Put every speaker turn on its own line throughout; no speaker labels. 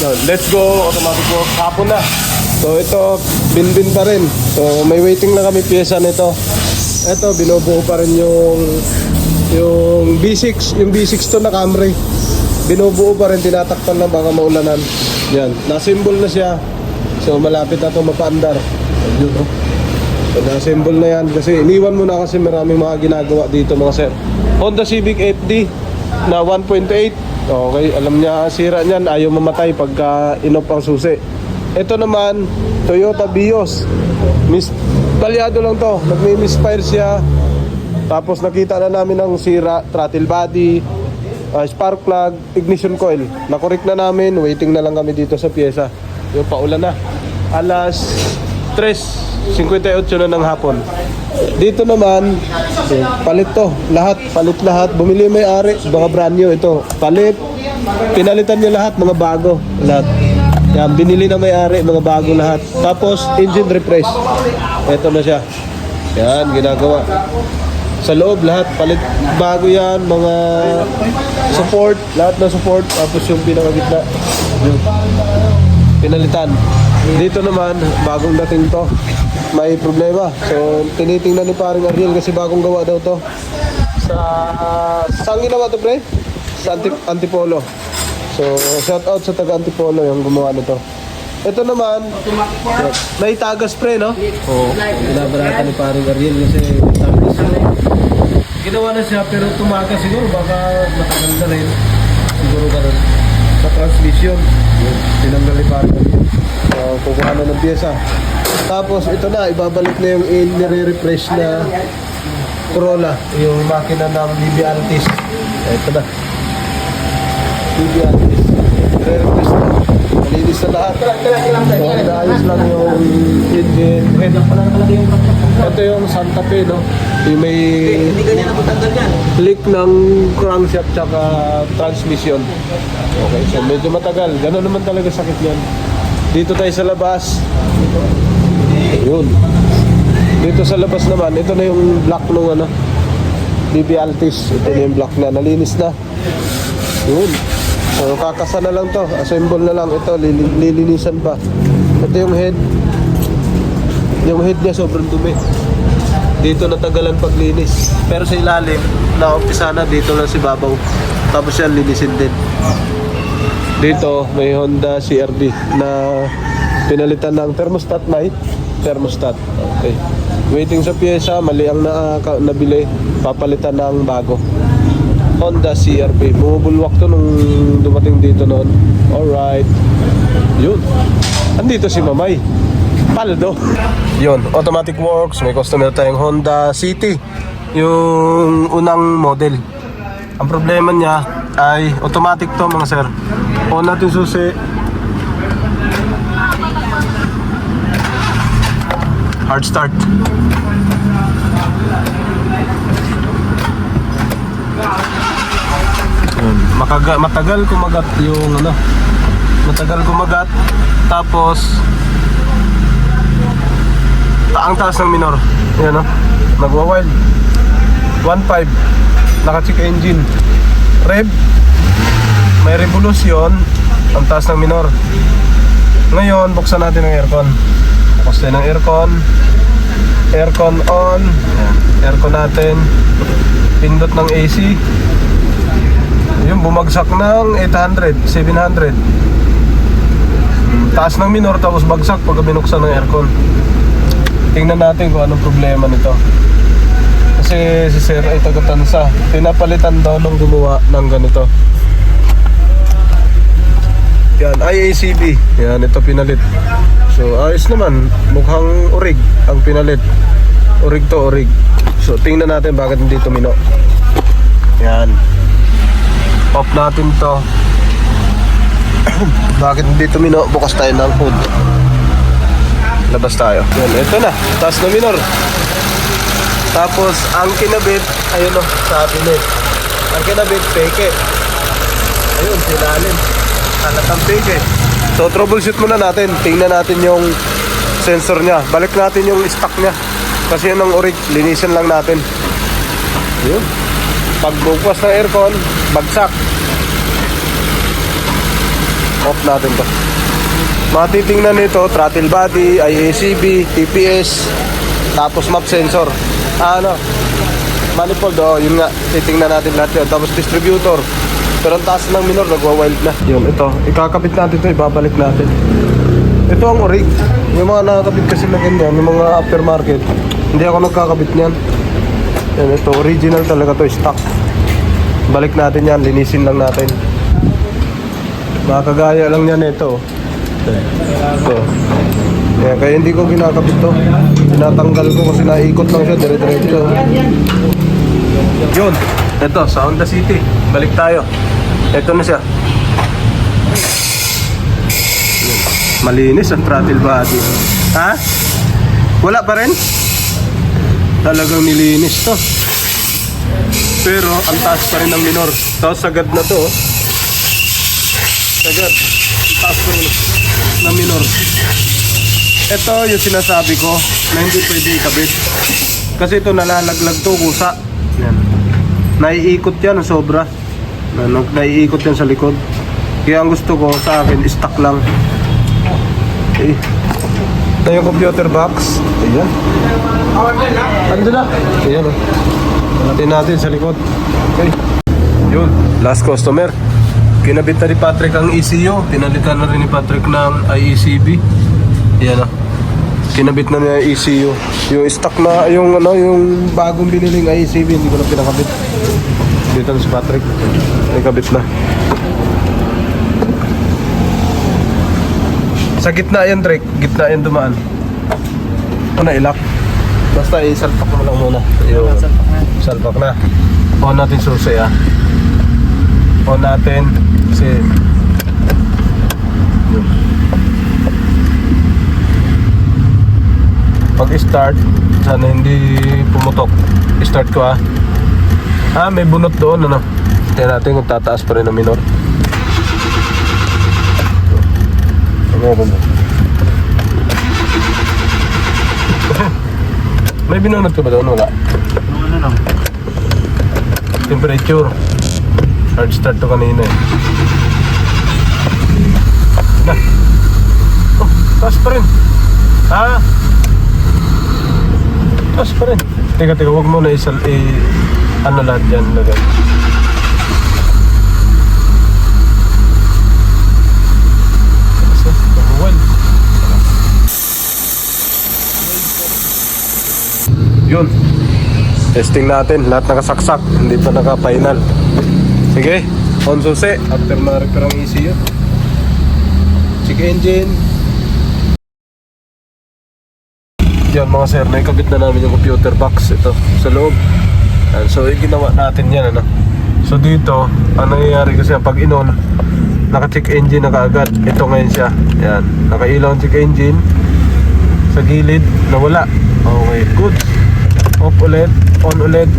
Let's go, automatic work. Hapon na. So ito, bin-bin pa rin. So may waiting na kami pyesa nito. Ito, binubuo pa rin yung B6. Yung B6 to na Camry. Binubuo pa rin, tinatakpan lang baka maulanan. Yan, na-symbol na siya. So malapit na ito mapaandar. Ayun, oh. So na-symbol na yan. Kasi iniwan mo na kasi maraming mga ginagawa dito mga sir. Honda Civic FD na 1.8. Okay, alam niya sira niyan, ayaw mamatay pagka inop ang susi. Ito naman, Toyota Vios. Balyado lang to, nagmi-misfire siya. Tapos nakita na namin ang sira, throttle body, spark plug, ignition coil. Nakorek na namin, waiting na lang kami dito sa pyesa. Yung paulan na. Alas 3:58 na ng hapon. Dito naman, palit to, palit lahat. Bumili may ari, mga brand new ito. Palit, pinalitan niya lahat, mga bago, lahat. Yan, binili na may-ari, mga bago lahat. Tapos, engine refresh. Ito na siya. Yan, ginagawa. Sa loob, lahat, palit, bago yan, mga support, lahat na support. Tapos yung pinakagitna, yung pinalitan. Dito naman, bagong dating to. May problema. So, tinitingnan ni paring Ariel kasi bagong gawa daw to. Saan ginawa to, pre? Sa Antipolo. So, shout out sa taga Antipolo yung gumawa nito. Ito naman, may tagas pre, no? Oo. Binabarata ni paring Ariel kasi tagas siya. Ginawa na siya pero tumagas siguro. Baka matagal na rin. Siguro ganun. Sa transmission. Tinanggal ni paring Ariel. So, kukuha na ng pyesa. Tapos ito na, ibabalik na yung nire-refresh na Corolla. Yung makina ng BB Altis. Ito na. BB Altis. Nire-refresh na. Malinis na lahat. So, naayos lang yung engine head. Ito yung Santa Fe, no? Yung may leak ng crankshaft tsaka transmission. Okay, so medyo matagal. Ganun naman talaga sakit yan. Dito tayo sa labas. Yun. Dito sa labas naman, ito na yung block nung ano, BB Altis. Ito na yung block na, nalinis na. Yun. So kakasa na lang to, assemble na lang. Ito, lilinisan pa. Ito yung head. Yung head niya sobrang dumi. Dito natagalan paglinis. Pero sa ilalim, naumpisa na, dito lang si babaw. Tapos yan, linisin din. Dito, may Honda CRD na pinalitan ng thermostat, may thermostat. Okay. Waiting sa pyesa, mali ang nabili, papalitan ng bago. Honda CRV. Bumubulwak to nung dumating dito noon. Alright. Yun. Andito si Mamay. Paldo. Yun. Automatic works. May customer tayong Honda City. Yung unang model. Ang problema niya ay automatic to mga sir. On natin susi. Hard start. Matagal kumagat yung ano. Matagal kumagat. Tapos ang taas ng minor. Yan, no? Nagwa-wild. 1.5. Naka-check engine. Rev. May revolution. Ang taas ng minor. Ngayon, buksan natin ang aircon. Bukas tayo ng aircon. Aircon on. Ayan. Aircon natin. Pindot ng AC. Yung bumagsak ng 800, 700. Taas ng minor tapos bagsak pag binuksan ng aircon. Tingnan natin kung anong problema nito. Kasi si Sir ay taga-Tansa. Pinapalitan daw nung gumawa ng ganito. Yan, IACB. Yan, ito pinalit. So, ayos naman. Mukhang orig ang pinalit. Orig to, orig. So, tingnan natin bakit hindi tumino. Yan. Pop natin to. Bakit hindi tumino? Bukas tayo ng hood. Labas tayo. Yan, ito na. Taas na minor. Tapos, ang kinabit, ayun o, sa pilit. Ang kinabit, peke. Ayun, sinalim. Halatang peke. So, troubleshoot muna natin. Tingnan natin yung sensor niya. Balik natin yung stock niya. Kasi yun ang orig. Linisin lang natin. Ayun. Pag bukas ng aircon, bagsak. Off natin to. Matitingnan nito, throttle body, IACB, TPS, tapos map sensor. Manifold, yun nga, titingnan natin lahat yun. Tapos distributor. Pero ang taas ng minor, nagwa-wild na. Yun, ito, ikakabit natin ito, ibabalik natin. Ito ang orig. Yung mga nakakabit kasi na ganyan, yung mga aftermarket, hindi ako nagkakabit niyan. Yan, ito, original talaga to, stock. Balik natin yan, linisin lang natin. Makakagaya lang yan ito. Ito. Yeah, kaya hindi ko kinakabit to. Tinatanggal ko kasi naikot lang siya, dire-diretso. Yun, ito, sa Honda City. Balik tayo. Ito na siya. Malinis ang throttle body. Ha? Wala pa rin? Talagang nilinis to. Pero ang taas pa rin ng minor. Tapos sagad na to. Sagad. Ang taas pa rin ng minor. Ito yung sinasabi ko na hindi pwede ikabit. Kasi ito nalalaglag to kusa. Yan. Naiikot yan ng sobra. Naiikot yan sa likod. Kaya ang gusto ko sa akin, stock lang. Okay. Ito yung computer box. Ayan. Ando na. Ayan o. Natin natin sa likod. Okay. Yun. Last customer. Kinabit na ni Patrick ang ECU. Pinalitan na rin ni Patrick ng IECB. Ayan o. Kinabit na niya yung ECU. Yung stock na, yung bagong biniling IECB, hindi ko na pinakabit. Dito na si Patrick. Ay kabit na. Sa gitna yan, Drake. Gitna yan dumaan. Ito na ilak. Basta isalpak mo lang muna. Salpak na. On natin susi On natin. Kasi yun. Pag start, sana hindi pumutok. Start ko may bunot doon Tingnan natin kung tataas pa rin ang minor. May binunod ka ba doon? Wala. Ano lang? Temperature. Hard start to kanina na. Taas pa rin. Taas pa rin. Teka, huwag mo na ano lahat dyan lagay. Yun. Testing natin. Lahat nakasaksak. Hindi pa naka-final. Sige. On susi. After ma-repair ang ECU. Check engine. Yan mga sir. Naikabit na namin yung computer box. Ito. Sa loob. So ginawa natin yan So dito. Ang nangyayari kasi pag in-on, naka-check engine na kaagad. Ito ngayon siya. Yan. Nakailaw ang check engine. Sa gilid. Nawala. Okay. Good. Off ulit, on ulit.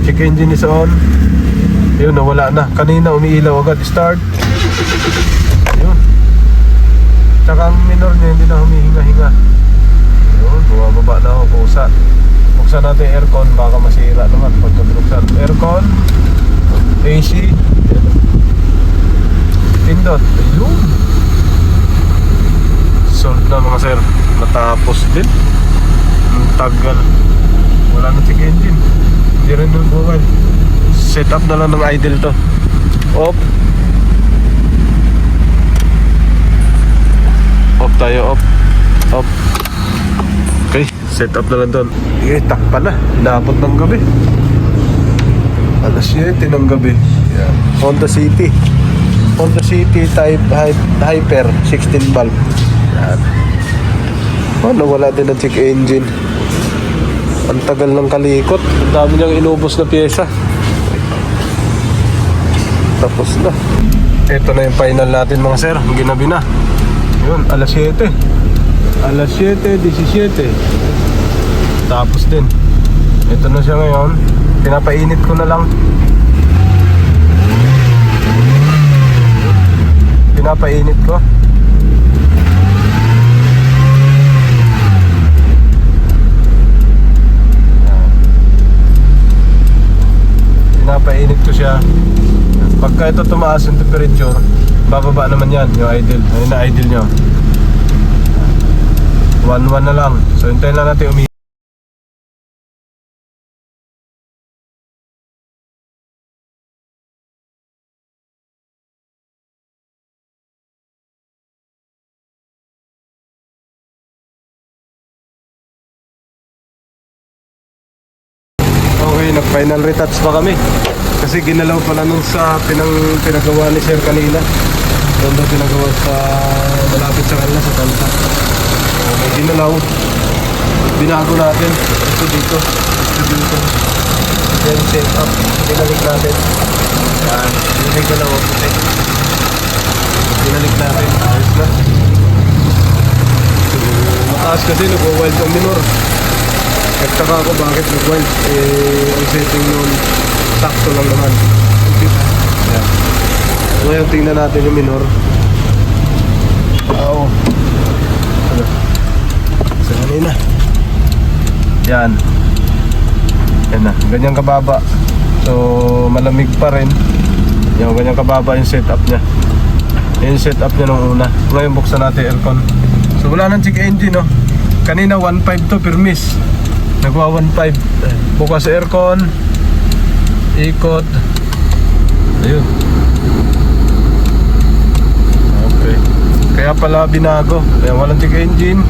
Check engine is on. Yun, nawala na. Kanina umiilaw agad. Start. Yun. Tsaka ang minor niya hindi na humihinga-hinga. Yun, bumababa na ako kusa. Buksan natin yung aircon, baka masira naman pagka binuksan. Aircon, AC, pindot. Ayun. Solved na mga sir. Natapos din. Ang tagal. Wala na check engine. Hindi rin yung buwan. Set up na lang ng idle to. Off. Off tayo, off. Off. Okay, set up na lang doon. Takpa na. Inabot ng gabi. Alas 7 ng gabi. Yan. Honda City. Honda City Type Hyper 16 valve. Yan. Nawala din ang check engine. Ang tagal ng kalikot. Ang dami niyang inubos na pyesa. Tapos na. Ito na yung final natin mga sir. Ang ginabi na. Yun, alas 7. Alas 7:17. Tapos din. Ito na siya ngayon. Pinapainit ko na lang. Pinapainit ko. Pinapainit ko siya. Pagka ito tumaas yung temperature, bababa naman yan, yung idle. Ayun na idle nyo. 1-1 na lang. So hintayin lang natin umi. Okay, nag-final retouch pa kami. Kasi ginalaw pala nung sa pinagawa ni Sir kanina. Doon daw pinagawa sa malapit sa kanila sa Tansa. May ginalaw. Binago natin. Ito dito. Ito dito. Then set up. Binalik natin. Yan. Binalik ko lang. Binalik natin. Ayos na. Mataas kasi nag-wild ang minor. Nagtaka ako bakit nag-wild. Ang setting nun sakto lang naman. Yan. Ngayon tingnan natin yung minor. Oo. Sa kanina. Yan. Yan na. Ganyan kababa. So malamig pa rin. Yan, ganyan kababa yung setup niya. Yan yung setup niya nung una. Ngayon buksan natin aircon. So wala nang check engine, no? Kanina 1.5 to permis. Nagwa 1.5. Bukas aircon. Ikot. Ayun. Okay. Kaya pala binago. Kaya walang check engine.